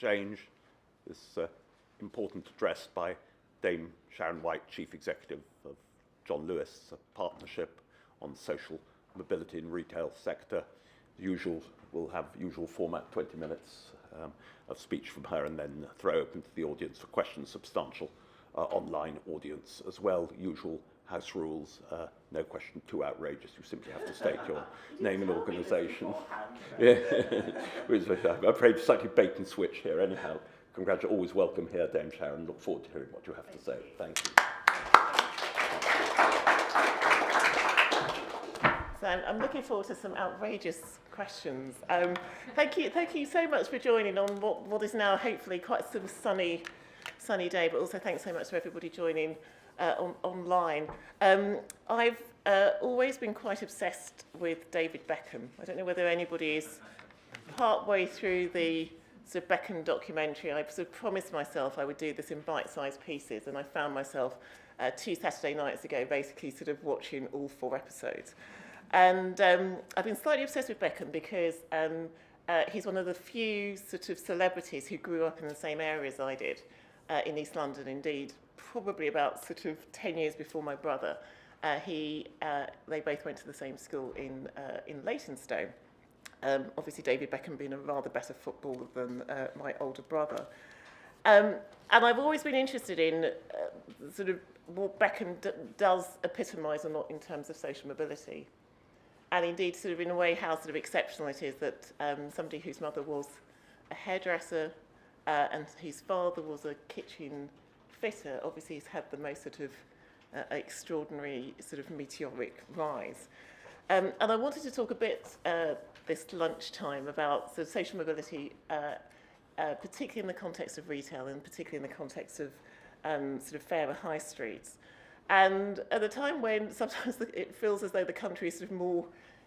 exchange, this important address by Dame Sharon White, Chief Executive of John Lewis, a partnership on social mobility in retail sector. We'll have usual format, 20 minutes of speech from her, and then throw open to the audience for questions, substantial online audience as well. Usual house rules, no question too outrageous. You simply have to state your name and organisation. Yeah. I'm afraid slightly bait and switch here. Anyhow, congratulations, always welcome here, Dame Sharon. Look forward to hearing what you have to say. Thank you. So I'm looking forward to some outrageous questions. Thank you so much for joining on what is now hopefully quite a sort of sunny day, but also thanks so much for everybody joining online. I've always been quite obsessed with David Beckham. I don't know whether anybody is partway through the sort of Beckham documentary. I sort of promised myself I would do this in bite-sized pieces, and I found myself 2 Saturday nights ago basically sort of watching all 4 episodes. And I've been slightly obsessed with Beckham because he's one of the few sort of celebrities who grew up in the same area as I did in East London. Indeed, probably about sort of 10 years before my brother. They both went to the same school in Leytonstone. Obviously, David Beckham being a rather better footballer than my older brother. And I've always been interested in sort of what Beckham does epitomise or not in terms of social mobility. And indeed, sort of in a way, how sort of exceptional it is that somebody whose mother was a hairdresser and whose father was a kitchen fitter, obviously has had the most sort of extraordinary sort of meteoric rise. And I wanted to talk a bit this lunchtime about sort of social mobility, particularly in the context of retail and particularly in the context of sort of fairer high streets. And at a time when sometimes it feels as though the country is sort of more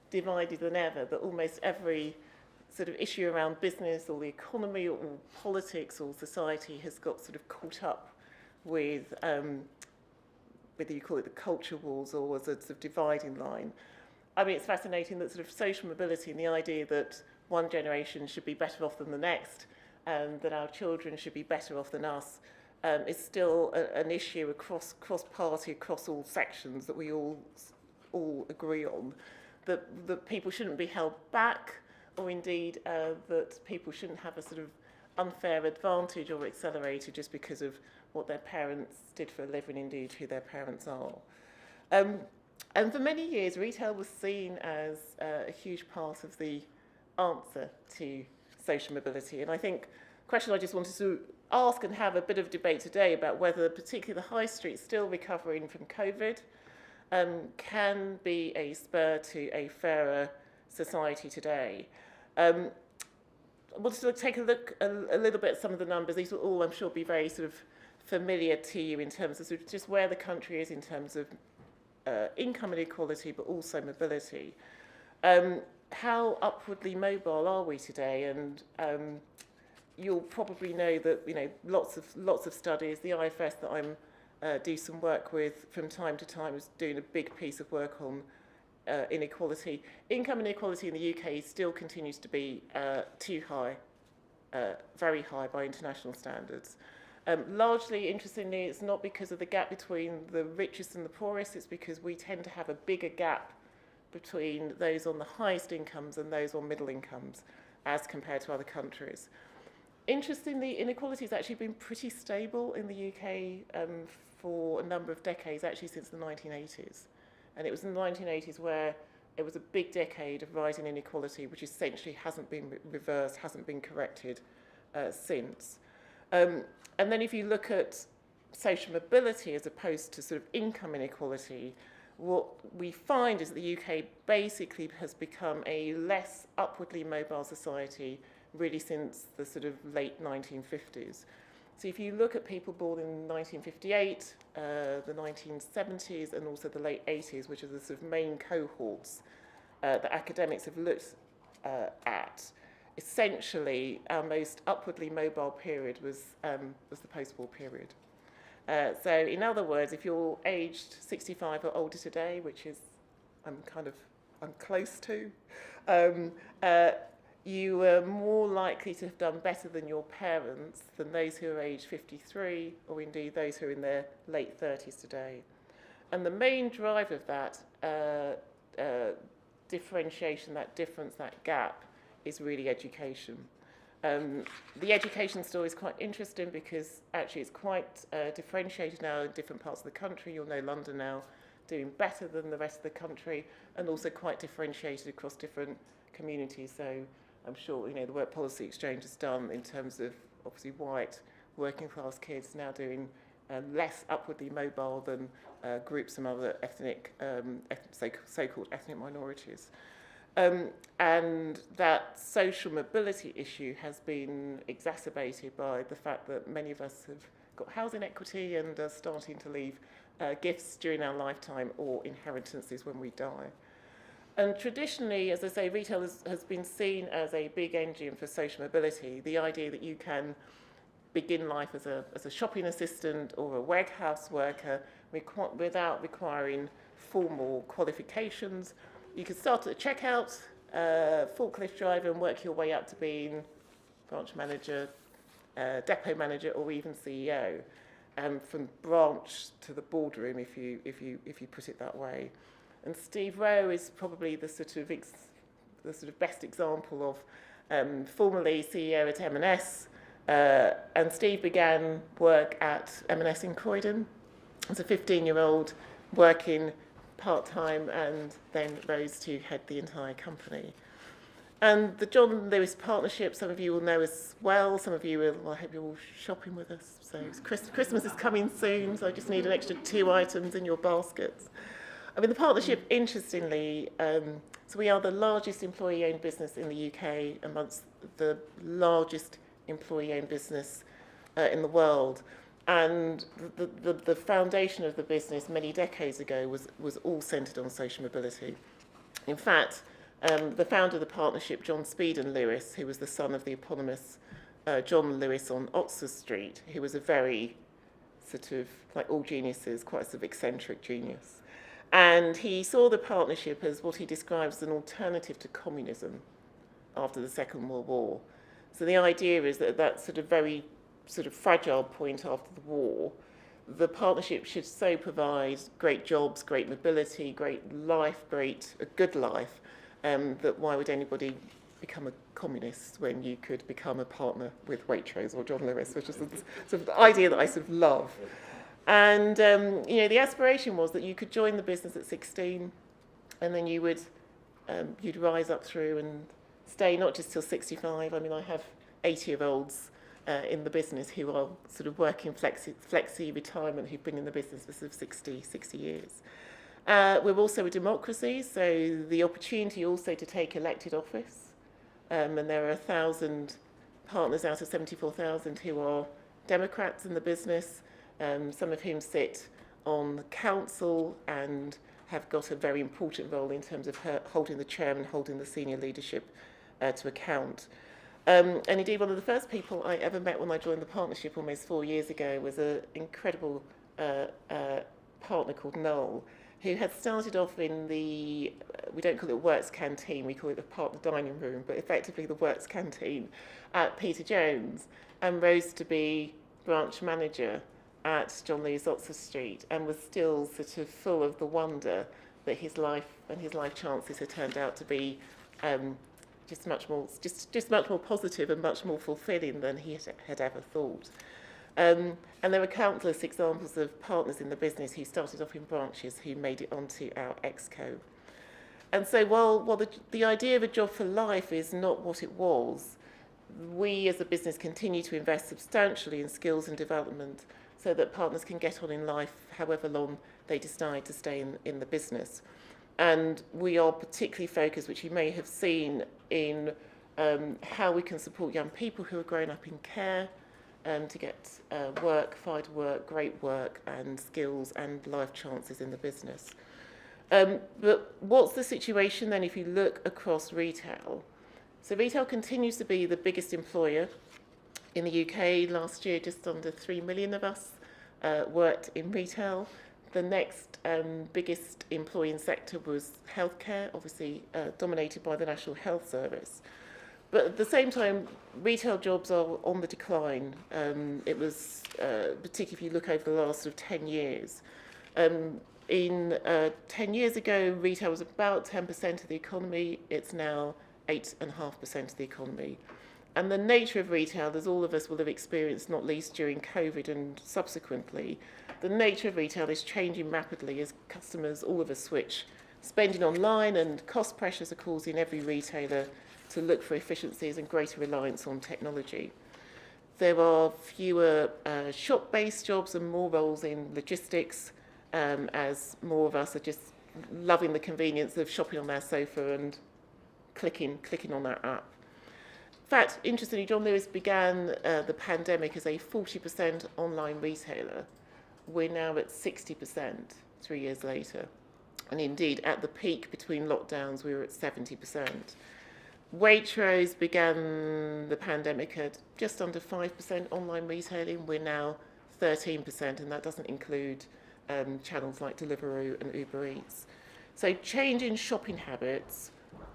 divided than ever, that almost every sort of issue around business or the economy or politics or society has got sort of caught up with whether you call it the culture wars or as a sort of dividing line. I mean, it's fascinating that sort of social mobility and the idea that one generation should be better off than the next, and that our children should be better off than us, is still an issue across party, across all sections that we all agree on, that people shouldn't be held back, or indeed that people shouldn't have a sort of unfair advantage or accelerated just because of what their parents did for a living, indeed who their parents are. And for many years, retail was seen as a huge part of the answer to social mobility. And I think the question I just wanted to ask and have a bit of debate today about whether particularly the high street still recovering from COVID can be a spur to a fairer society today. I wanted to take a look a little bit at some of the numbers. These will all, I'm sure, be very sort of familiar to you in terms of, sort of just where the country is in terms of income inequality, but also mobility. How upwardly mobile are we today? And you'll probably know that lots of studies. The IFS that I'm do some work with from time to time is doing a big piece of work on inequality. Income inequality in the UK still continues to be too high, very high by international standards. Largely, interestingly, it's not because of the gap between the richest and the poorest, it's because we tend to have a bigger gap between those on the highest incomes and those on middle incomes as compared to other countries. Interestingly, inequality has actually been pretty stable in the UK for a number of decades, actually since the 1980s. And it was in the 1980s where it was a big decade of rising inequality, which essentially hasn't been reversed, hasn't been corrected since. And then if you look at social mobility as opposed to sort of income inequality, what we find is that the UK basically has become a less upwardly mobile society really since the sort of late 1950s. So if you look at people born in 1958, the 1970s, and also the late 80s, which are the sort of main cohorts that academics have looked at, essentially our most upwardly mobile period was the post-war period. So in other words, if you're aged 65 or older today, which is I'm close to, you were more likely to have done better than your parents than those who are aged 53, or indeed those who are in their late 30s today. And the main driver of that differentiation, that difference, that gap, is really education. The education story is quite interesting because actually it's quite differentiated now in different parts of the country. You'll know London now doing better than the rest of the country, and also quite differentiated across different communities. So I'm sure the Work Policy Exchange has done in terms of obviously white working class kids now doing less upwardly mobile than groups from other ethnic, so-called ethnic minorities. And that social mobility issue has been exacerbated by the fact that many of us have got housing equity and are starting to leave gifts during our lifetime or inheritances when we die. And traditionally, as I say, retail has been seen as a big engine for social mobility. The idea that you can begin life as a shopping assistant or a warehouse worker without requiring formal qualifications. You could start at the checkout, forklift driver, and work your way up to being branch manager, depot manager, or even CEO, from branch to the boardroom, if you put it that way. And Steve Rowe is probably the sort of best example of formerly CEO at M&S, and Steve began work at M&S in Croydon as a 15-year-old, working part-time, and then rose to head the entire company. And the John Lewis partnership, some of you will know as well. Some of you will, well, I hope you're all shopping with us. So Christmas is coming soon, so I just need an extra 2 items in your baskets. I mean, the partnership, interestingly, so we are the largest employee-owned business in the UK, amongst the largest employee-owned business in the world. And the foundation of the business many decades ago was all centred on social mobility. In fact, the founder of the partnership, John Speed Lewis, who was the son of the eponymous John Lewis on Oxford Street, who was a very sort of, like all geniuses, quite a sort of eccentric genius. And he saw the partnership as what he describes as an alternative to communism after the Second World War. So the idea is that at that sort of very sort of fragile point after the war, the partnership should so provide great jobs, great mobility, great life, a good life, that why would anybody become a communist when you could become a partner with Waitrose or John Lewis, which is sort of the idea that I sort of love. And the aspiration was that you could join the business at 16, and then you'd rise up through and stay not just till 65. I mean, I have 80-year-olds in the business who are sort of working flexi retirement, who've been in the business for sort of 60 years. We're also a democracy, so the opportunity also to take elected office, and there are 1,000 partners out of 74,000 who are Democrats in the business, some of whom sit on the council and have got a very important role in terms of holding the chair and holding the senior leadership to account. And indeed, one of the first people I ever met when I joined the partnership almost 4 years ago was an incredible partner called Noel, who had started off in the, we don't call it Works Canteen, we call it the partner dining room, but effectively the Works Canteen at Peter Jones, and rose to be branch manager at John Lewis Oxford Street, and was still sort of full of the wonder that his life and his life chances had turned out to be just much more positive and much more fulfilling than he had ever thought. And there were countless examples of partners in the business who started off in branches who made it onto our exco. And so while the idea of a job for life is not what it was, we as a business continue to invest substantially in skills and development so that partners can get on in life however long they decide to stay in the business. And we are particularly focused, which you may have seen, in how we can support young people who are growing up in care to get work, find work, great work and skills and life chances in the business. But what's the situation then if you look across retail? So retail continues to be the biggest employer in the UK. Last year, just under 3 million of us worked in retail. The next biggest employing sector was healthcare, obviously dominated by the National Health Service. But at the same time, retail jobs are on the decline. It was, particularly if you look over the last sort of 10 years. 10 years ago, retail was about 10% of the economy. It's now 8.5% of the economy. And the nature of retail, as all of us will have experienced, not least during COVID and subsequently, the nature of retail is changing rapidly as customers, all of us, switch spending online, and cost pressures are causing every retailer to look for efficiencies and greater reliance on technology. There are fewer shop-based jobs and more roles in logistics, as more of us are just loving the convenience of shopping on our sofa and clicking on that app. In fact, interestingly, John Lewis began the pandemic as a 40% online retailer. We're now at 60% 3 years later. And indeed, at the peak between lockdowns, we were at 70%. Waitrose began the pandemic at just under 5% online retailing. We're now 13%, and that doesn't include channels like Deliveroo and Uber Eats. So change in shopping habits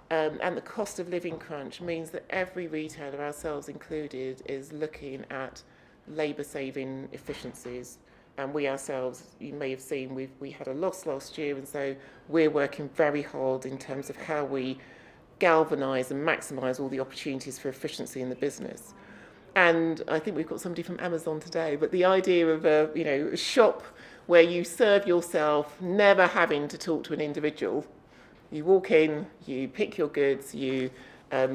and the cost of living crunch means that every retailer, ourselves included, is looking at labour-saving efficiencies. And we ourselves, you may have seen, we had a loss last year, and so we're working very hard in terms of how we galvanise and maximise all the opportunities for efficiency in the business. And I think we've got somebody from Amazon today, but the idea of a shop where you serve yourself, never having to talk to an individual. You walk in, you pick your goods, you have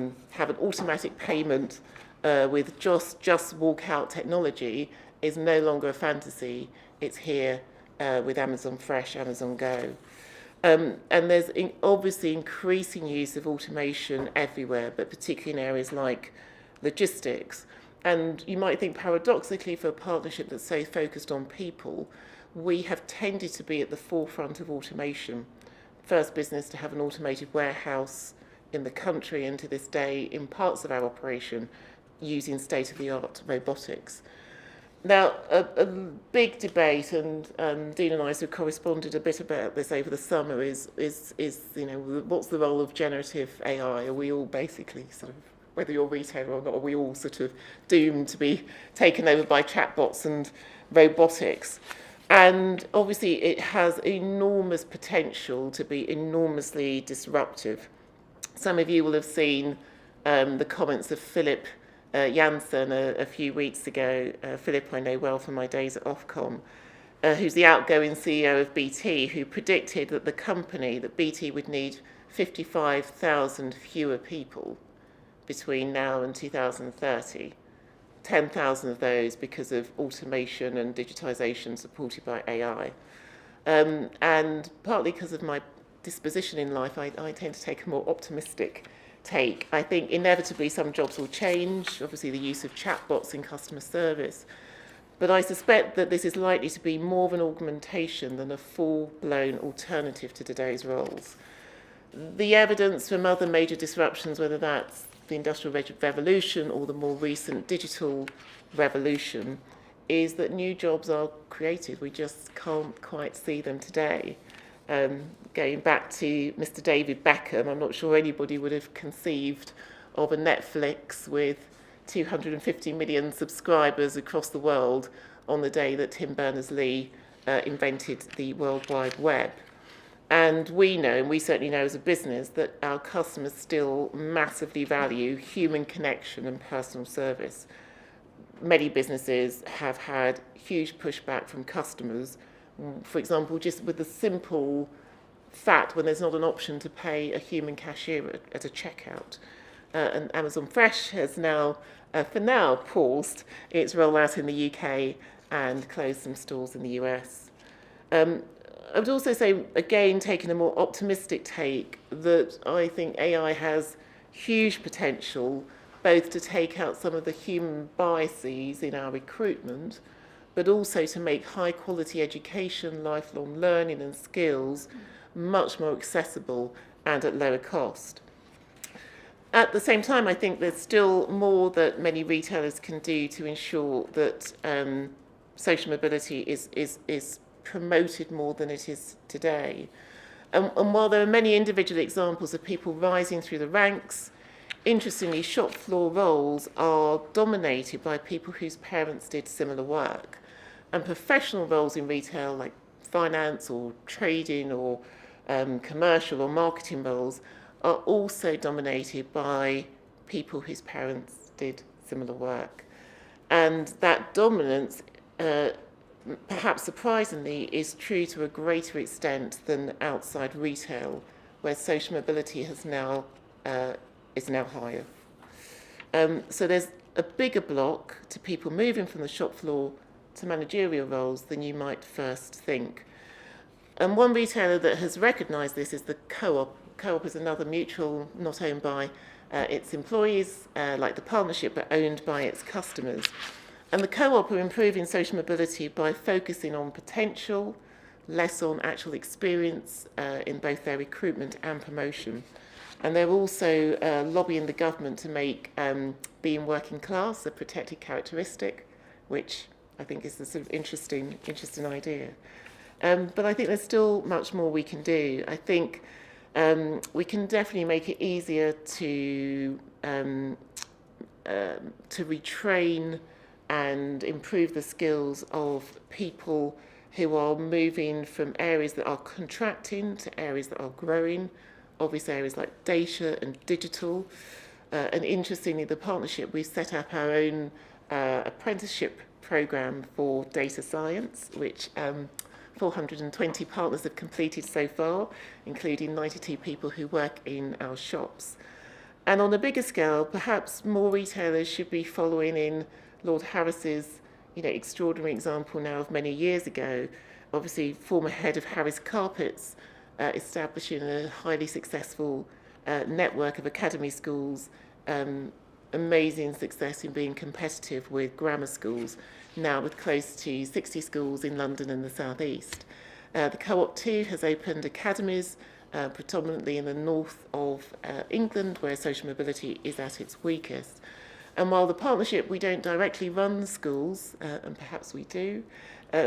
an automatic payment with just walk out technology is no longer a fantasy. It's here with Amazon Fresh, Amazon Go. And there's obviously increasing use of automation everywhere, but particularly in areas like logistics. And you might think paradoxically, for a partnership that's so focused on people, we have tended to be at the forefront of automation. First business to have an automated warehouse in the country, and to this day in parts of our operation using state-of-the-art robotics. Now, a big debate, and Dean and I have corresponded a bit about this over the summer, is what's the role of generative AI? Are we all basically sort of, whether you're a retailer or not, are we all sort of doomed to be taken over by chatbots and robotics? And obviously it has enormous potential to be enormously disruptive. Some of you will have seen the comments of Philip Janssen a few weeks ago. Philip I know well from my days at Ofcom, who's the outgoing CEO of BT, who predicted that that BT would need 55,000 fewer people between now and 2030. 10,000 of those because of automation and digitisation supported by AI. And partly because of my disposition in life, I tend to take a more optimistic take. I think inevitably some jobs will change, obviously the use of chatbots in customer service, but I suspect that this is likely to be more of an augmentation than a full-blown alternative to today's roles. The evidence from other major disruptions, whether that's the Industrial Revolution or the more recent digital revolution, is that new jobs are created. We just can't quite see them today. Going back to Mr. David Beckham, I'm not sure anybody would have conceived of a Netflix with 250 million subscribers across the world on the day that Tim Berners-Lee invented the World Wide Web. And we know, and we certainly know as a business, that our customers still massively value human connection and personal service. Many businesses have had huge pushback from customers. For example, just with the simple fact when there's not an option to pay a human cashier at a checkout. And Amazon Fresh has now, for now, paused its rollout in the UK and closed some stores in the US. I would also say, again, taking a more optimistic take, that I think AI has huge potential both to take out some of the human biases in our recruitment, but also to make high-quality education, lifelong learning and skills much more accessible and at lower cost. At the same time, I think there's still more that many retailers can do to ensure that social mobility is promoted more than it is today. And while there are many individual examples of people rising through the ranks interestingly, shop floor roles are dominated by people whose parents did similar work. And professional roles in retail, like finance or trading or commercial or marketing roles, are also dominated by people whose parents did similar work. And that dominance, perhaps surprisingly, is true to a greater extent than outside retail, where social mobility has now is now higher. So there's a bigger block to people moving from the shop floor to managerial roles than you might first think. And one retailer that has recognised this is the Co-op. Co-op is another mutual not owned by its employees, like the partnership, but owned by its customers. And the Co-op are improving social mobility by focusing on potential, less on actual experience in both their recruitment and promotion. And they're also lobbying the government to make being working class a protected characteristic, which I think is a sort of interesting idea. But I think there's still much more we can do. I think we can definitely make it easier to retrain and improve the skills of people who are moving from areas that are contracting to areas that are growing, obvious areas like data and digital. And interestingly, the partnership, we've set up our own apprenticeship programme for data science, which 420 partners have completed so far, including 92 people who work in our shops. And on a bigger scale, perhaps more retailers should be following in Lord Harris's extraordinary example now of many years ago, obviously former head of Harris Carpets, establishing a highly successful network of academy schools, amazing success in being competitive with grammar schools, now with close to 60 schools in London and the South East. The Co-op too has opened academies, predominantly in the north of England, where social mobility is at its weakest. And while the partnership, we don't directly run schools, and perhaps we do,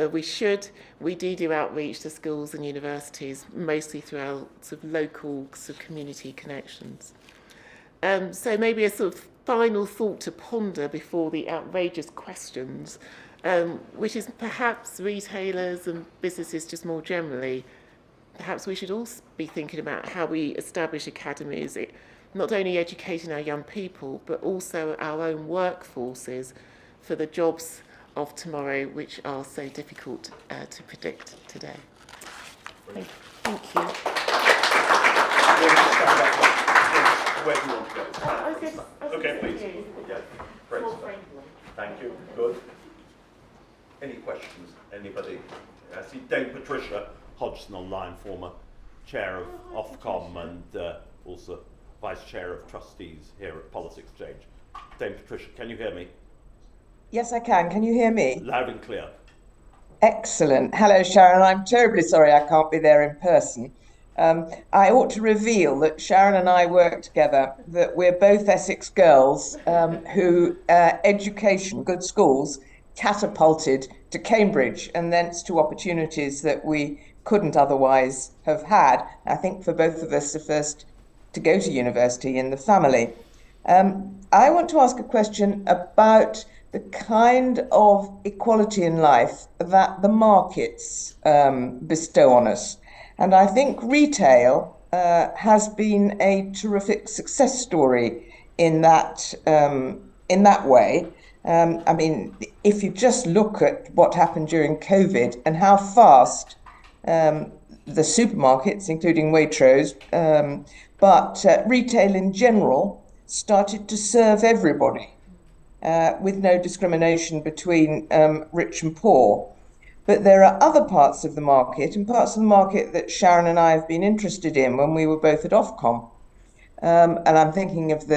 we do outreach to schools and universities, mostly through our sort of local sort of community connections. So maybe a sort of final thought to ponder before the outrageous questions, which is perhaps retailers and businesses just more generally, perhaps we should all be thinking about how we establish academies, not only educating our young people, but also our own workforces for the jobs of tomorrow, which are so difficult to predict today. Thank you. Where do you want to go? Okay, please. Yeah, great. Thank you. Good. Any questions? Anybody? I see Dame Patricia Hodgson online, former chair of Ofcom and also vice chair of trustees here at Policy Exchange. Dame Patricia, can you hear me? Yes, I can. Can you hear me? Loud and clear. Excellent. Hello, Sharon. I'm terribly sorry I can't be there in person. I ought to reveal that Sharon and I work together, that we're both Essex girls who education, good schools, catapulted to Cambridge and thence to opportunities that we couldn't otherwise have had. I think for both of us, the first to go to university in the family. I want to ask a question about the kind of equality in life that the markets bestow on us. And I think retail has been a terrific success story in that way. I mean, if you just look at what happened during COVID and how fast the supermarkets, including Waitrose, but retail in general, started to serve everybody with no discrimination between rich and poor. But there are other parts of the market, and parts of the market that Sharon and I have been interested in when we were both at Ofcom. And I'm thinking of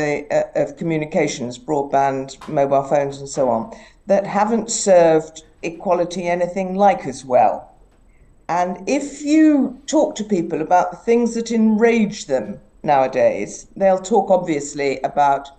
of communications, broadband, mobile phones, and so on, that haven't served equality anything like as well. And if you talk to people about the things that enrage them nowadays, they'll talk obviously about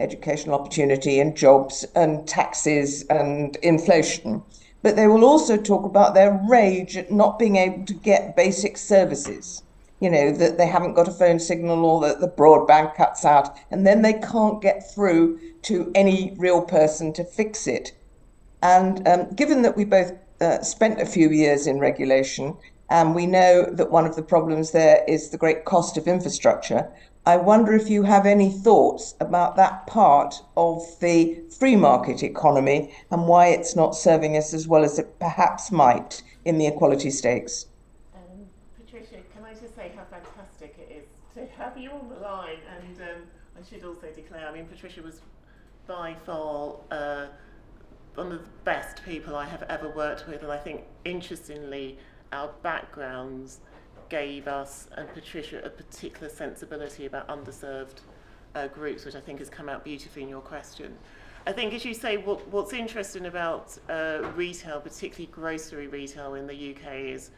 educational opportunity and jobs and taxes and inflation. But they will also talk about their rage at not being able to get basic services, you know, that they haven't got a phone signal or that the broadband cuts out, and then they can't get through to any real person to fix it. And given that we both spent a few years in regulation, and we know that one of the problems there is the great cost of infrastructure, I wonder if you have any thoughts about that part of the free market economy and why it's not serving us as well as it perhaps might in the equality stakes. Patricia, can I just say how fantastic it is to have you on the line? And I should also declare, I mean, Patricia was by far one of the best people I have ever worked with, and I think, interestingly, our backgrounds gave us and Patricia a particular sensibility about underserved groups, which I think has come out beautifully in your question. I think, as you say, what's interesting about retail, particularly grocery retail in the UK, is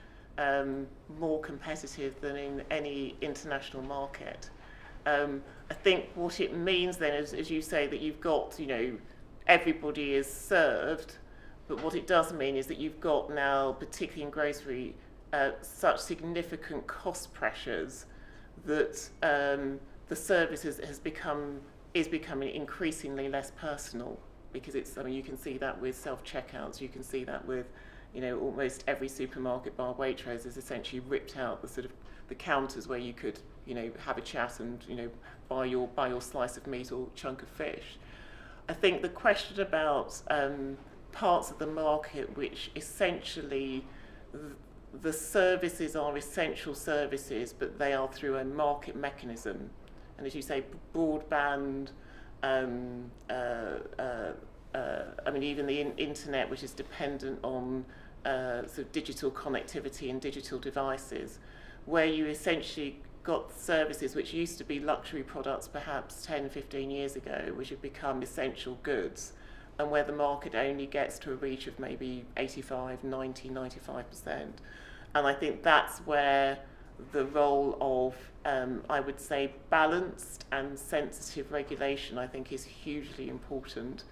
more competitive than in any international market. I think what it means then is, as you say, that you've got, you know, everybody is served, but what it does mean is that you've got now, particularly in grocery, such significant cost pressures that the service is becoming increasingly less personal, because it's, I mean, you can see that with self-checkouts, you can see that with, you know, almost every supermarket bar Waitrose has essentially ripped out the sort of the counters where you could, you know, have a chat and, you know, buy your slice of meat or chunk of fish. I think the question about parts of the market which essentially the services are essential services, but they are through a market mechanism. And as you say, broadband, I mean, even the internet, which is dependent on sort of digital connectivity and digital devices, where you essentially got services which used to be luxury products perhaps 10, 15 years ago, which have become essential goods, and where the market only gets to a reach of maybe 85, 90, 95%. And I think that's where the role of, I would say, balanced and sensitive regulation, I think, is hugely important.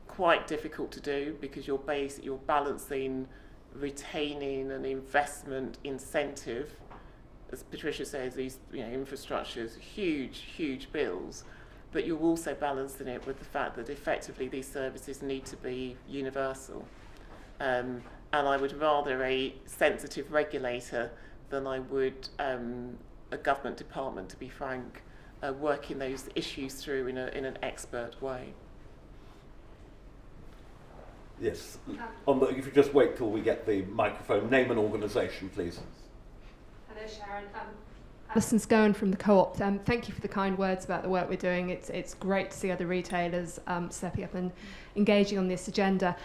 Quite difficult to do, because you're balancing retaining an investment incentive. As Patricia says, these, you know, infrastructures, huge bills, but you're also balancing it with the fact that effectively these services need to be universal. And I would rather a sensitive regulator than I would a government department, to be frank, working those issues through in an expert way. Yes. If you just wait till we get the microphone, name and organisation, please. Hello, Sharon. Alison Scowen from the Co-op. Thank you for the kind words about the work we're doing. It's great to see other retailers stepping up and engaging on this agenda.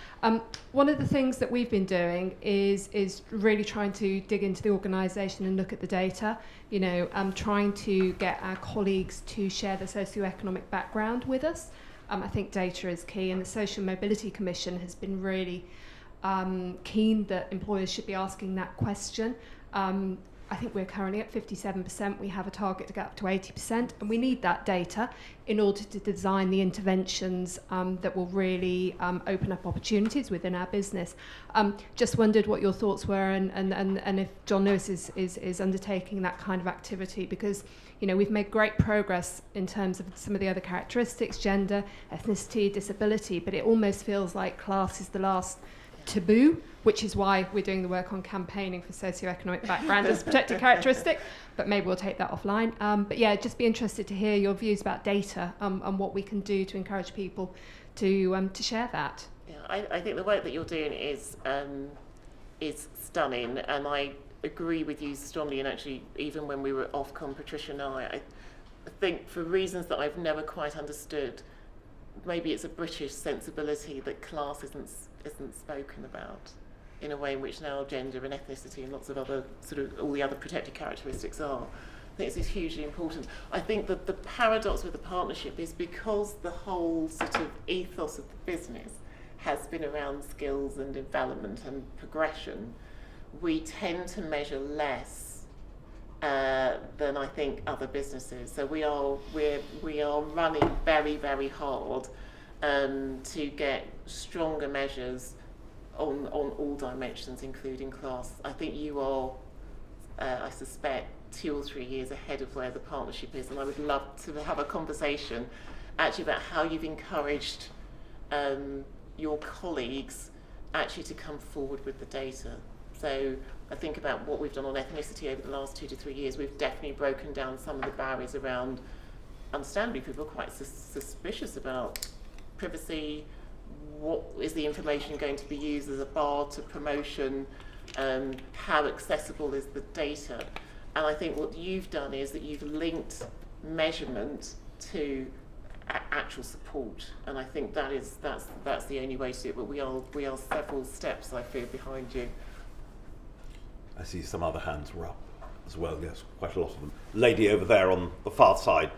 One of the things that we've been doing is really trying to dig into the organisation and look at the data. You know, trying to get our colleagues to share the socioeconomic background with us. I think data is key, and the Social Mobility Commission has been really keen that employers should be asking that question. I think we're currently at 57%. We have a target to get up to 80%, and we need that data in order to design the interventions that will really open up opportunities within our business. Just wondered what your thoughts were, and if John Lewis is undertaking that kind of activity, because, you know, we've made great progress in terms of some of the other characteristics, gender, ethnicity, disability, but it almost feels like class is the last taboo, which is why we're doing the work on campaigning for socioeconomic background as a protected characteristic, but maybe we'll take that offline. But yeah, just be interested to hear your views about data and what we can do to encourage people to share that. Yeah, I think the work that you're doing is stunning, and I agree with you strongly. And actually, even when we were at Ofcom, Patricia and I think for reasons that I've never quite understood, maybe it's a British sensibility that class isn't spoken about in a way in which now gender and ethnicity and lots of other sort of all the other protected characteristics are. I think this is hugely important. I think that the paradox with the partnership is because the whole sort of ethos of the business has been around skills and development and progression, we tend to measure less than I think other businesses. So we are running very, very hard to get stronger measures on all dimensions, including class. I think you are, I suspect, 2 or 3 years ahead of where the partnership is, and I would love to have a conversation actually about how you've encouraged your colleagues actually to come forward with the data. So I think about what we've done on ethnicity over the last 2 to 3 years. We've definitely broken down some of the barriers around, understandably, people are quite suspicious about privacy. What is the information going to be used as a bar to promotion? How accessible is the data? And I think what you've done is that you've linked measurement to actual support, and I think that's the only way to do it. But we are several steps, I feel, behind you. I see some other hands were up as well. Yes, quite a lot of them. Lady over there on the far side.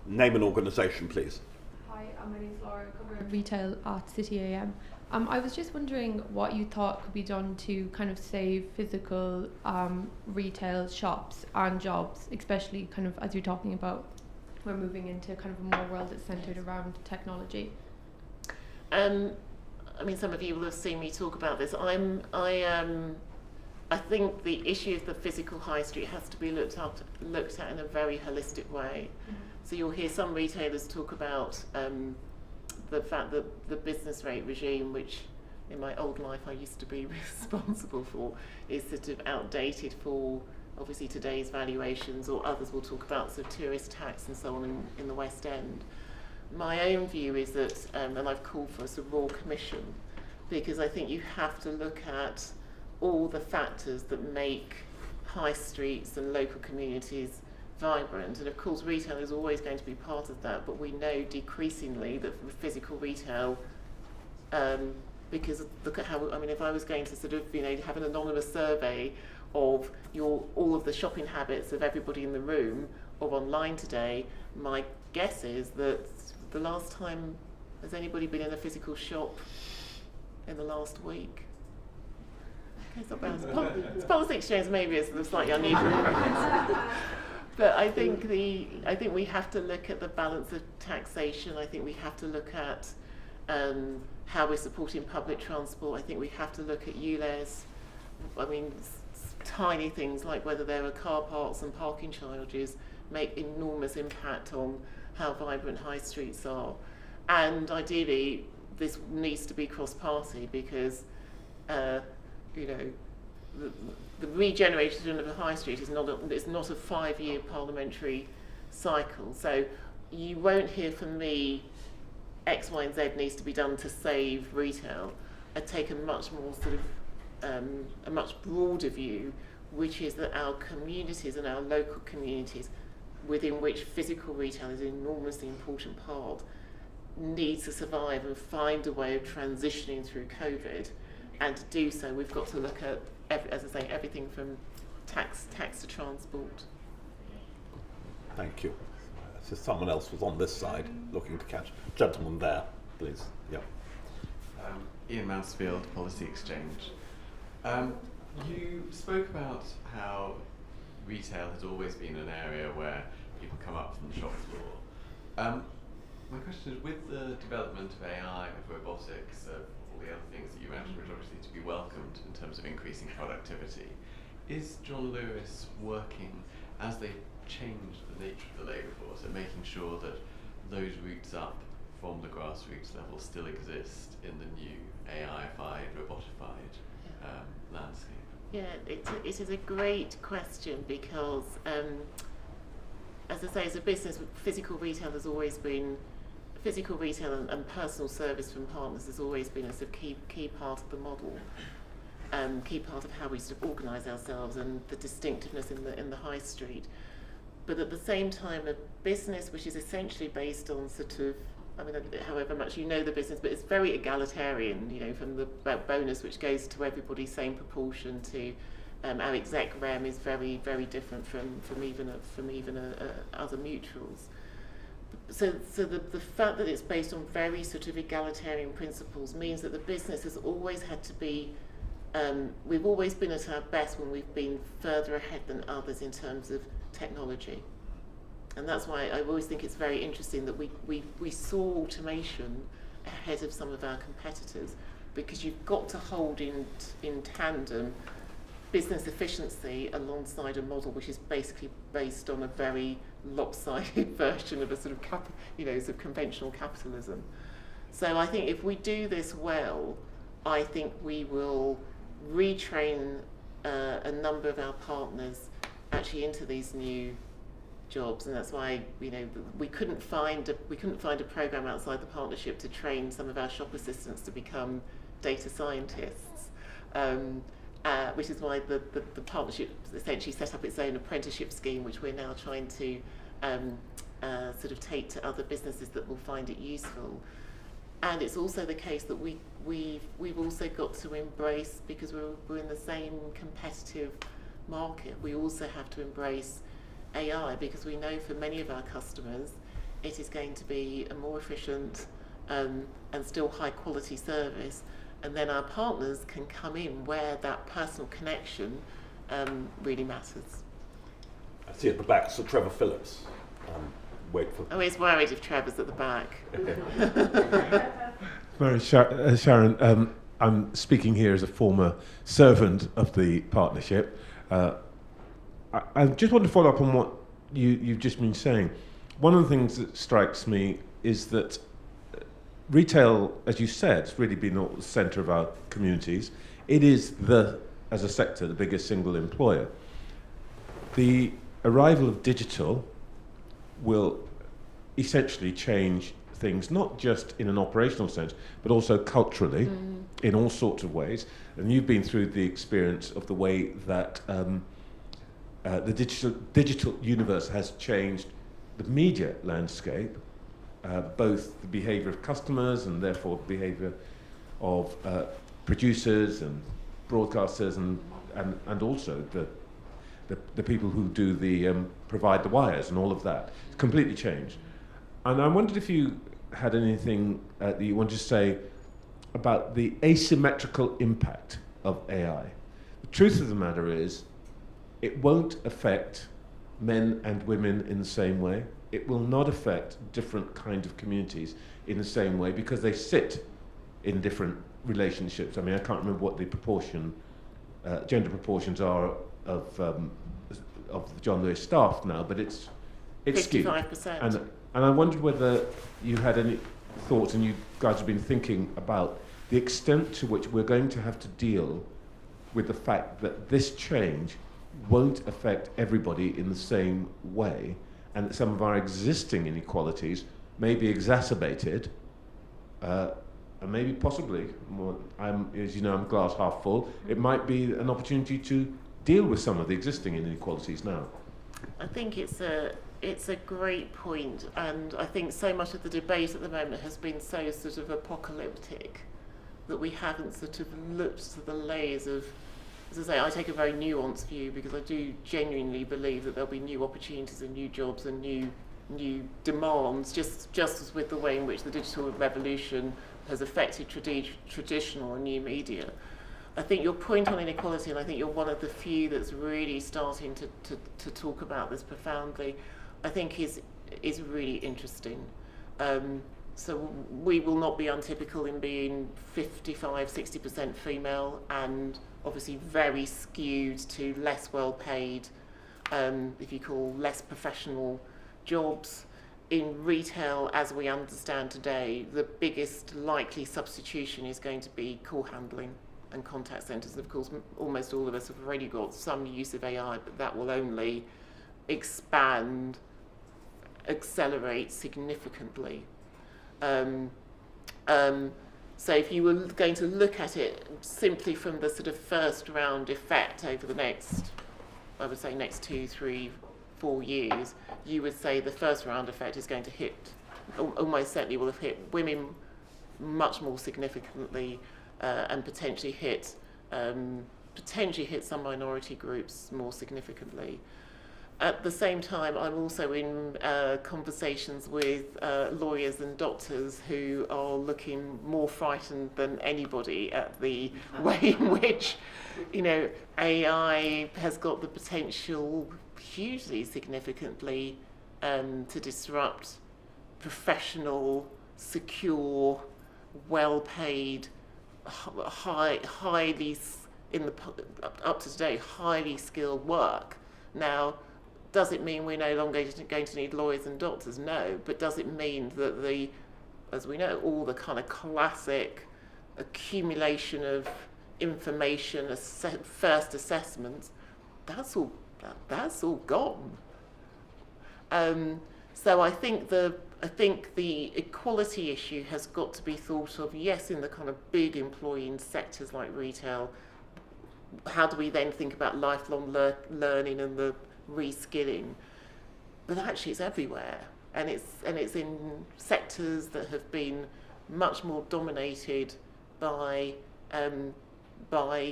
Name and organisation, please. Hi, my name is Laura. I cover retail at City AM. I was just wondering what you thought could be done to kind of save physical retail shops and jobs, especially kind of as you're talking about we're moving into kind of a more world that's centred around technology. I mean, some of you will have seen me talk about this. I think the issue of the physical high street has to be looked at in a very holistic way. Mm-hmm. So you'll hear some retailers talk about the fact that the business rate regime, which in my old life I used to be responsible for, is sort of outdated for obviously today's valuations, or others will talk about sort of tourist tax and so on in the West End. My own view is that, and I've called for a sort of Royal Commission, because I think you have to look at all the factors that make high streets and local communities vibrant, and of course retail is always going to be part of that, but we know decreasingly that physical retail, because look at how, I mean, if I was going to sort of, you know, have an anonymous survey of all of the shopping habits of everybody in the room or online today, my guess is that the last time, has anybody been in a physical shop in the last week? Okay, it's not bad. Policy exchange maybe is slightly unusual. But I think we have to look at the balance of taxation. I think we have to look at how we're supporting public transport. I think we have to look at ULEZ. I mean, tiny things like whether there are car parks and parking charges make enormous impact on how vibrant high streets are. And ideally, this needs to be cross-party, because you know, the regeneration of a high street is not a 5-year parliamentary cycle. So you won't hear from me X, Y, and Z needs to be done to save retail. I take a much more sort of a much broader view, which is that our communities and our local communities, within which physical retail is an enormously important part, needs to survive and find a way of transitioning through COVID. And to do so, we've got to look at, as I say, everything from tax to transport. Thank you. So someone else was on this side looking to catch. Gentleman there, please. Yep. Ian Mansfield, Policy Exchange. You spoke about how retail has always been an area where people come up from the shop floor. My question is, with the development of AI, of robotics, of all the other things that you mentioned, which obviously to be welcomed in terms of increasing productivity, is John Lewis working, as they change the nature of the labour force, and making sure that those routes up from the grassroots level still exist in the new AI-fied, robotified landscape? Yeah, it is a great question, because, as I say, as a business, physical retail has always been, physical retail and personal service from partners has always been a sort of key part of the model, key part of how we sort of organise ourselves and the distinctiveness in the high street. But at the same time, a business which is essentially based on sort of, I mean, however much you know the business, but it's very egalitarian, you know, from the bonus which goes to everybody, same proportion, to our exec rem is very, very different from even other mutuals. So the fact that it's based on very sort of egalitarian principles means that the business has always had to be, we've always been at our best when we've been further ahead than others in terms of technology. And that's why I always think it's very interesting that we saw automation ahead of some of our competitors, because you've got to hold in tandem business efficiency alongside a model which is basically based on a very lopsided version of a sort of sort of conventional capitalism. So I think if we do this well, I think we will retrain a number of our partners actually into these new jobs, and that's why we couldn't find a program outside the partnership to train some of our shop assistants to become data scientists, which is why the partnership essentially set up its own apprenticeship scheme, which we're now trying to sort of take to other businesses that will find it useful. And it's also the case that we've also got to embrace, because we're in the same competitive market, we also have to embrace AI, because we know for many of our customers it is going to be a more efficient and still high quality service, and then our partners can come in where that personal connection really matters. I see at the back, Sir Trevor Phillips. Wait for. Oh, he's worried if Trevor's at the back. Mary, Sharon, I'm speaking here as a former servant of the partnership. I just want to follow up on what you've just been saying. One of the things that strikes me is that retail, as you said, has really been at the centre of our communities. It is, as a sector, the biggest single employer. The arrival of digital will essentially change things, not just in an operational sense, but also culturally, in all sorts of ways. And you've been through the experience of the way that the digital universe has changed the media landscape, both the behaviour of customers and therefore the behaviour of producers and broadcasters and also the people who do provide the wires and all of that. It's completely changed. And I wondered if you had anything that you wanted to say about the asymmetrical impact of AI. The truth of the matter is, it won't affect men and women in the same way. It will not affect different kinds of communities in the same way, because they sit in different relationships. I mean, I can't remember what the gender proportions are of the John Lewis staff now, but it's 55%. Skewed. And I wondered whether you had any thoughts, and you guys have been thinking about the extent to which we're going to have to deal with the fact that this change won't affect everybody in the same way, and that some of our existing inequalities may be exacerbated, and maybe possibly more. As you know, I'm glass half full. It might be an opportunity to deal with some of the existing inequalities now. I think it's a great point, and I think so much of the debate at the moment has been so sort of apocalyptic that we haven't sort of looked to the layers of, as I say, I take a very nuanced view, because I do genuinely believe that there'll be new opportunities and new jobs and new demands, just as with the way in which the digital revolution has affected traditional and new media. I think your point on inequality, and I think you're one of the few that's really starting to talk about this profoundly, I think is really interesting. So we will not be untypical in being 55-60% female, and obviously very skewed to less well paid, if you call less professional jobs. In retail, as we understand today, the biggest likely substitution is going to be call handling and contact centres. Of course, almost all of us have already got some use of AI, but that will only expand, accelerate significantly. So if you were going to look at it simply from the sort of first round effect over the next, I would say next 2, 3, 4 years, you would say the first round effect is going to hit, almost certainly will have hit women much more significantly, and potentially hit some minority groups more significantly. At the same time, I'm also in conversations with lawyers and doctors who are looking more frightened than anybody at the way in which, AI has got the potential hugely significantly to disrupt professional, secure, well-paid, highly up to today, highly skilled work. Now, does it mean we're no longer going to need lawyers and doctors? No, but does it mean that as we know, all the kind of classic accumulation of information, first assessments, that's all gone. So I think the equality issue has got to be thought of, yes, in the kind of big employing sectors like retail. How do we then think about lifelong learning and the reskilling? But actually, it's everywhere, and it's in sectors that have been much more dominated by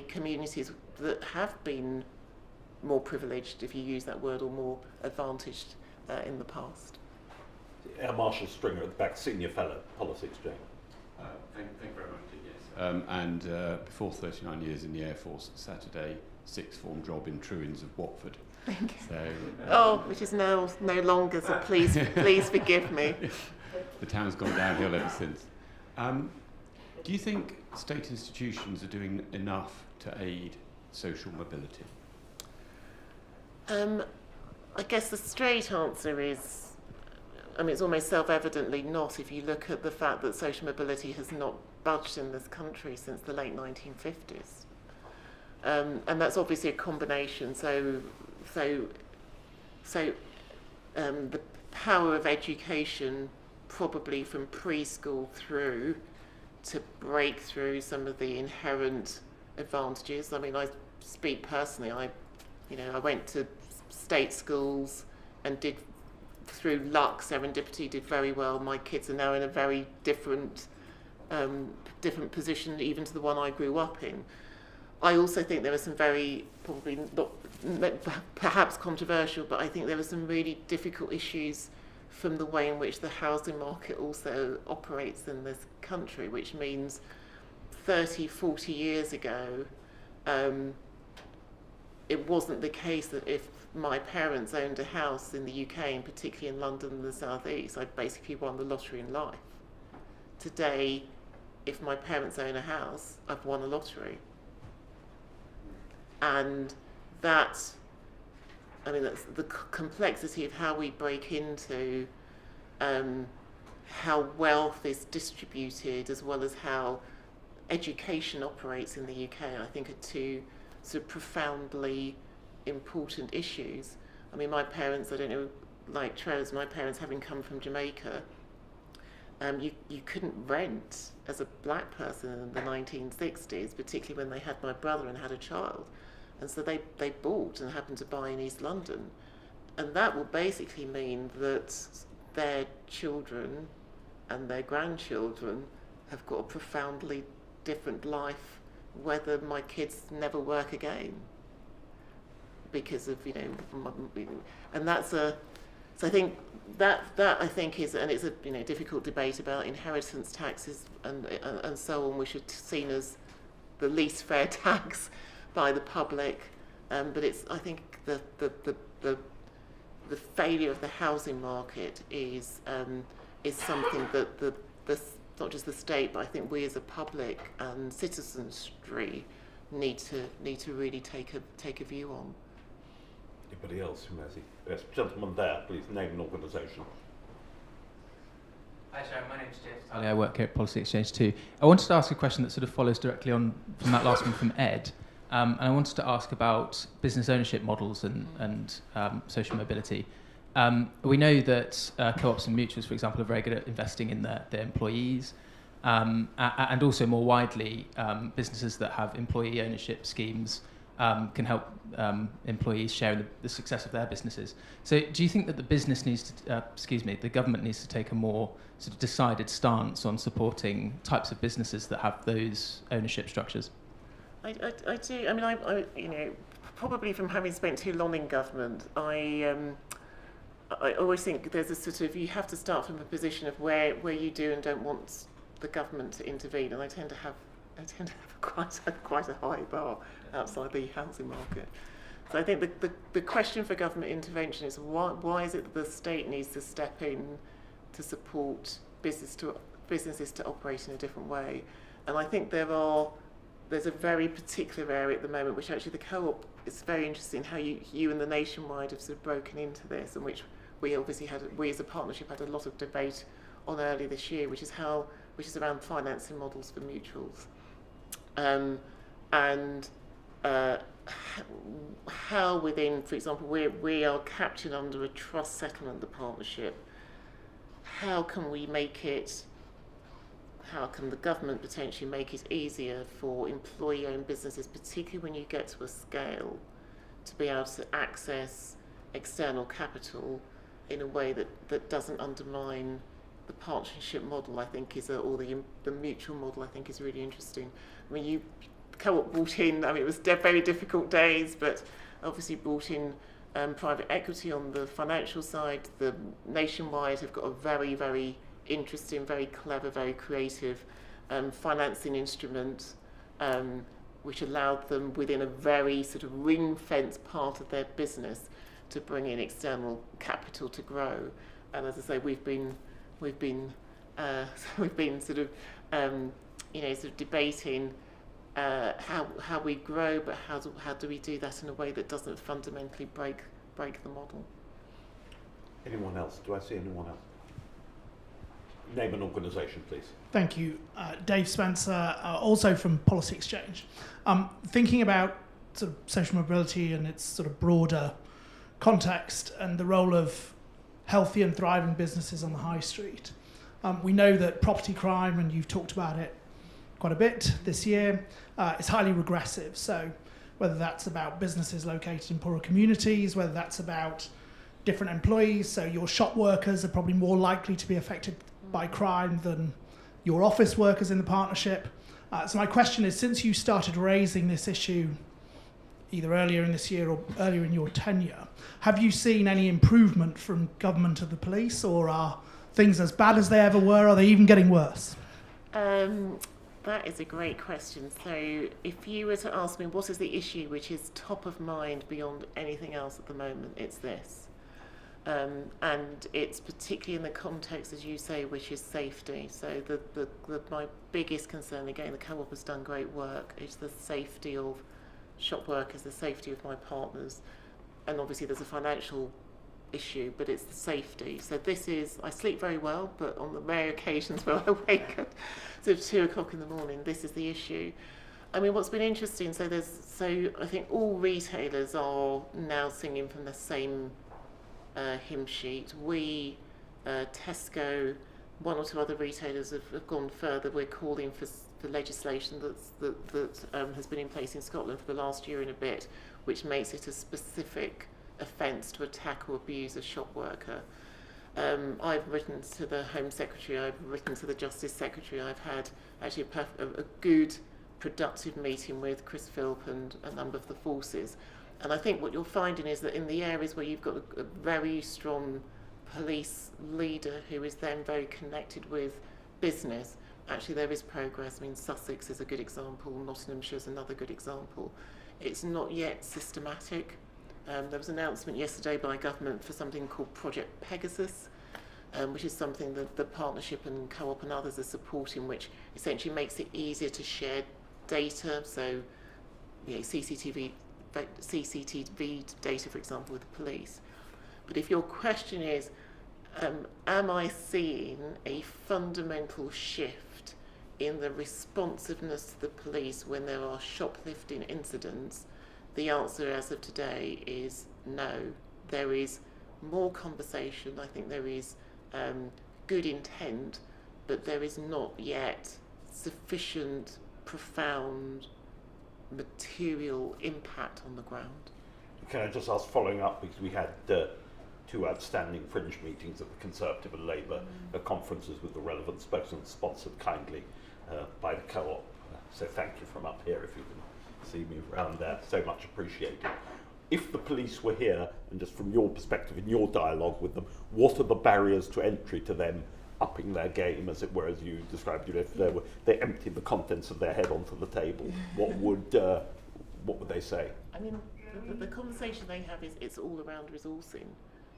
communities that have been more privileged, if you use that word, or more advantaged in the past. Air Marshal Stringer at the back, Senior Fellow, Policy Exchange. Thank you very much, yes. And before 39 years in the Air Force, Saturday, sixth form job in Truins of Watford. Thank you. So, which is no longer, so please forgive me. The town's gone downhill ever since. Do you think state institutions are doing enough to aid social mobility? I guess the straight answer is, it's almost self-evidently not, if you look at the fact that social mobility has not budged in this country since the late 1950s. And that's obviously a combination. So the power of education, probably from preschool through, to break through some of the inherent advantages. I speak personally. I went to state schools and did, through luck, serendipity, did very well. My kids are now in a very different position, even to the one I grew up in. I also think there are some very, probably not, perhaps controversial, but I think there are some really difficult issues from the way in which the housing market also operates in this country, which means 30, 40 years ago, it wasn't the case that if my parents owned a house in the UK, and particularly in London and the South East, I'd basically won the lottery in life. Today, if my parents own a house, I've won a lottery. And that's the complexity of how we break into how wealth is distributed, as well as how education operates in the UK, I think, are two sort of profoundly important issues. My parents, I don't know, like Trez, my parents having come from Jamaica, you couldn't rent as a black person in the 1960s, particularly when they had my brother and had a child. And so they bought and happened to buy in East London. And that will basically mean that their children and their grandchildren have got a profoundly different life, whether my kids never work again. Because of, and that's so I think that I think is, and it's a difficult debate about inheritance taxes and so on, which are seen as the least fair tax by the public, but it's, I think the failure of the housing market is something that the not just the state, but I think we as a public and citizenry need to really take a view on. Anybody else who has it? Yes, gentleman there, please name an organisation. Hi Sharon, my name's James Tully. I work here at Policy Exchange too. I wanted to ask a question that sort of follows directly on from that last one from Ed. And I wanted to ask about business ownership models and social mobility. We know that co-ops and mutuals, for example, are very good at investing in their employees, and also more widely, businesses that have employee ownership schemes can help employees share in the success of their businesses. So do you think that the business needs to, the government needs to take a more sort of decided stance on supporting types of businesses that have those ownership structures? I do. I probably from having spent too long in government, I always think there's a sort of, you have to start from a position of where you do and don't want the government to intervene, and I tend to have quite a high bar outside the housing market. So I think the question for government intervention is why is it that the state needs to step in to support businesses to operate in a different way? And I think there are there's a very particular area at the moment, which actually the co-op, it's very interesting how you and the Nationwide have sort of broken into this, and which we obviously we as a partnership had a lot of debate on early this year, which is around financing models for mutuals. How within, for example, we are captured under a trust settlement, the partnership. How can the government potentially make it easier for employee-owned businesses, particularly when you get to a scale, to be able to access external capital in a way that doesn't undermine the partnership model, I think, or the mutual model, I think, is really interesting. I mean, co-op brought in, I mean, it was very difficult days, but obviously brought in private equity on the financial side. The Nationwide have got a very, very interesting, very clever, very creative financing instrument, which allowed them within a very sort of ring-fenced part of their business to bring in external capital to grow. And as I say, we've been sort of sort of debating how we grow, but how do we do that in a way that doesn't fundamentally break the model. Anyone else? Do I see anyone else? Name an organisation, please. Thank you. Dave Spencer, also from Policy Exchange. Thinking about sort of social mobility and its sort of broader context and the role of healthy and thriving businesses on the high street. We know that property crime, and you've talked about it quite a bit this year, is highly regressive. So whether that's about businesses located in poorer communities, whether that's about different employees, so your shop workers are probably more likely to be affected by crime than your office workers in the partnership. So my question is, since you started raising this issue either earlier in this year or earlier in your tenure, have you seen any improvement from government or the police, or are things as bad as they ever were? Are they even getting worse? That is a great question. So if you were to ask me what is the issue which is top of mind beyond anything else at the moment, it's this. And it's particularly in the context, as you say, which is safety. So my biggest concern, again, the co-op has done great work, is the safety of shop workers, the safety of my partners. And obviously there's a financial issue, but it's the safety. So I sleep very well, but on the rare occasions where I wake at sort of 2 o'clock in the morning, this is the issue. I mean, what's been interesting, so I think all retailers are now singing from the same hymn sheet. We, Tesco, one or two other retailers have gone further. We're calling for legislation that has been in place in Scotland for the last year and a bit, which makes it a specific offence to attack or abuse a shop worker. I've written to the Home Secretary, I've written to the Justice Secretary, I've had actually a good, productive meeting with Chris Philp and a number of the forces. And I think what you're finding is that in the areas where you've got a very strong police leader who is then very connected with business, actually there is progress. I mean, Sussex is a good example, Nottinghamshire is another good example. It's not yet systematic. There was an announcement yesterday by government for something called Project Pegasus, which is something that the partnership and co-op and others are supporting, which essentially makes it easier to share data. So, CCTV data, for example, with the police. But if your question is, am I seeing a fundamental shift in the responsiveness to the police when there are shoplifting incidents, the answer as of today is no. There is more conversation. I think there is good intent, but there is not yet sufficient, profound, material impact on the ground. Can I just ask, following up, because we had 2 outstanding fringe meetings at the Conservative and Labour conferences with the relevant spokesmen, sponsored kindly by the co-op. So thank you from up here if you can see me around there. So much appreciated. If the police were here, and just from your perspective, in your dialogue with them, what are the barriers to entry to them upping their game, as it were, as you described? If they emptied the contents of their head onto the table, what would they say? I mean, the conversation they have is it's all around resourcing.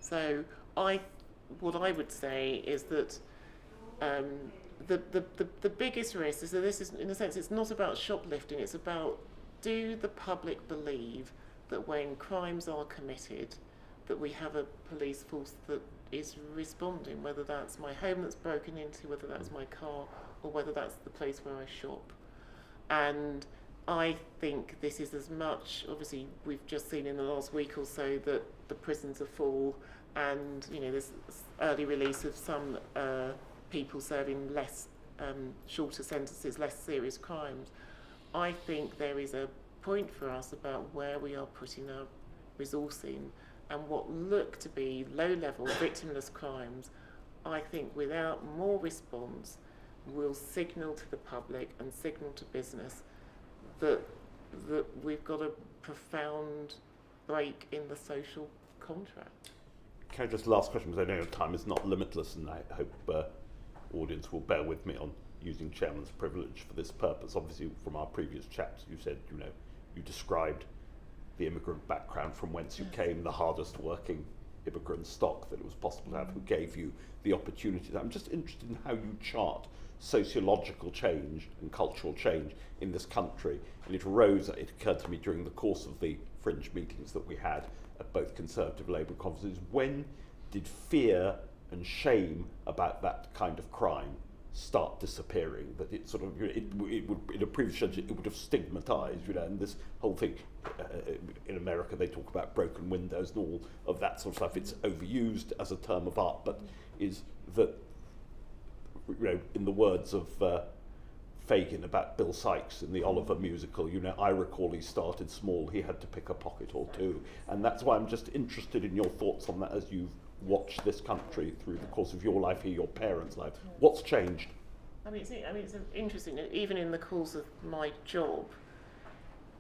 So what I would say is that the biggest risk is that this is, in a sense, it's not about shoplifting, it's about, do the public believe that when crimes are committed, that we have a police force that is responding, whether that's my home that's broken into, whether that's my car, or whether that's the place where I shop. And I think this is as much, obviously we've just seen in the last week or so that the prisons are full, and there's early release of some people serving less shorter sentences, less serious crimes. I think there is a point for us about where we are putting our resourcing, and what look to be low-level victimless crimes, I think without more response will signal to the public and signal to business that we've got a profound break in the social contract. Can I just last question, because I know time is not limitless, and I hope audience will bear with me on using chairman's privilege for this purpose. Obviously, from our previous chats, you said, you described the immigrant background from whence you came, the hardest working immigrant stock that it was possible to have, who gave you the opportunities. I'm just interested in how you chart sociological change and cultural change in this country. And it occurred to me during the course of the fringe meetings that we had at both Conservative Labour conferences, when did fear and shame about that kind of crime start disappearing? That it sort of, it would, in a previous generation, it would have stigmatized, and this whole thing, in America they talk about broken windows and all of that sort of stuff. It's overused as a term of art, but is that, in the words of Fagin about Bill Sykes in the Oliver musical, I recall he started small, he had to pick a pocket or two. And that's why I'm just interested in your thoughts on that as you've watched this country through the course of your life, your parents' life. What's changed? It's interesting, even in the course of my job,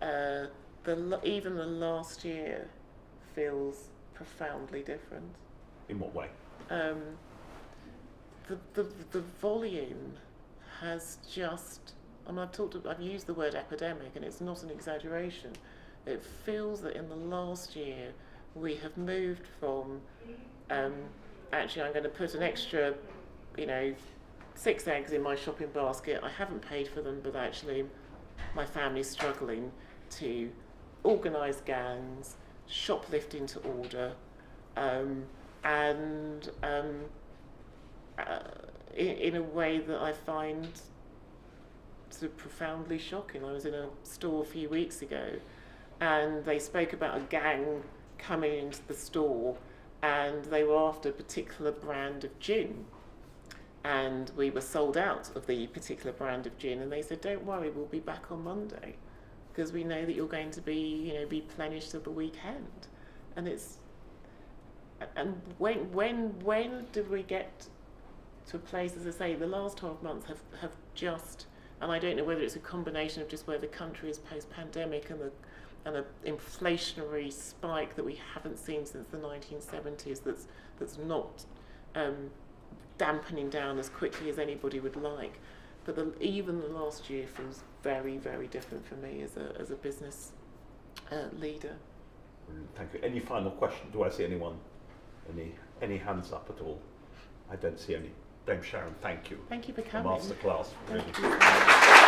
even the last year feels profoundly different. In what way? The volume has just, I've used the word epidemic, and it's not an exaggeration. It feels that in the last year we have moved from, actually I'm going to put an extra, 6 eggs in my shopping basket. I haven't paid for them, but actually my family's struggling, to organised gangs, shoplifting to order, in a way that I find sort of profoundly shocking. I was in a store a few weeks ago, and they spoke about a gang coming into the store, and they were after a particular brand of gin, and we were sold out of the particular brand of gin, and they said, don't worry, we'll be back on Monday, because we know that you're going to be, be replenished at the weekend. And when did we get to a place, as I say, the last 12 months have just, and I don't know whether it's a combination of just where the country is post-pandemic and an inflationary spike that we haven't seen since the 1970s, that's not dampening down as quickly as anybody would like. But even the last year feels very, very different for me as a business leader. Thank you. Any final question? Do I see anyone? Any hands up at all? I don't see any. Dame Sharon, thank you. Thank you for coming. Masterclass. Thank you.